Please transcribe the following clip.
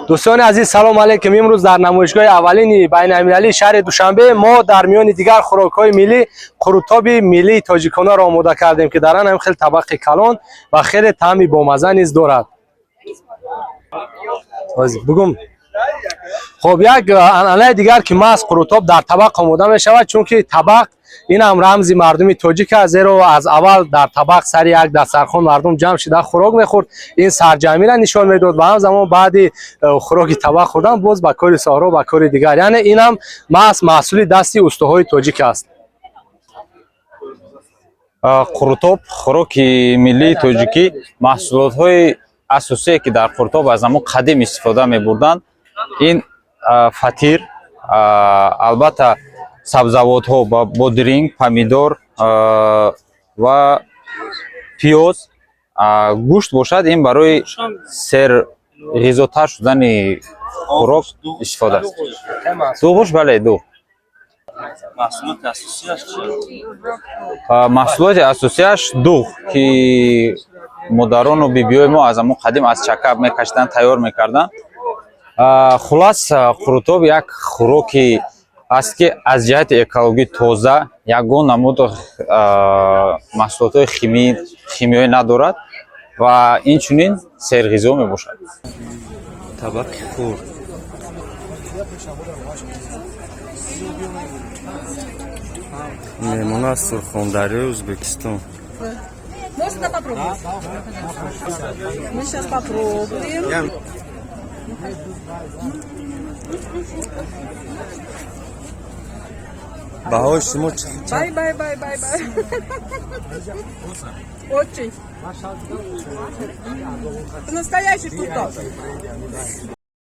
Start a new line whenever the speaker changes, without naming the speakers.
دوستان عزیز سلام علیکم. امروز در نمایشگاه اولین بین المللی شهر دوشنبه ما در میان دیگر خوراک‌های ملی قروتاب ملی تاجیکانه را آماده کردیم که در آن هم خیلی طبق کلان و خیلی طعمی بامزه نیز دارد. بگم خب یک انعانه دیگر که ماست قروتاب در طبق آماده می شود، چون که طبق این هم رمزی مردمی تاجیک است، زیرا از اول در طبق سر یک دسترخوان مردم جمع شده خوراک میخورد. این سرجمی را نشان میداد و همزمان بعد خوراک طبق خوردن باز به کار صحرا و کار دیگر، یعنی این هم محصول دستی استوهای تاجیک است.
قروتاب خوراک ملی تاجیکی محصولات‌های اساسی که در قروتاب از همون قدیم استفاده می‌بردند. این فطیر، البته سبزوات‌ها با بادرینگ، پامیدور و پیاز، گوشت باشد. این برای سر غذاتر شدن خوراک استفاده است. دو گوشت، بله دو. محصولات اساسیش دو که مادران و بیبیای ما از همون قدیم از چکب میکشتن، تیار میکردن. خلاص قروتاب یک خوراکی است که از جهت اکولوژی تازه، یگان نمود محصولات شیمیایی ندارد و این چنین سرغذا می باشد.
طبق خورد مهمان از سرخاندری ازبکستان.
Можно попробовать? Мы сейчас попробуем.
Баҳои шумо чӣ?
Бай. Очень. Это настоящий крутой.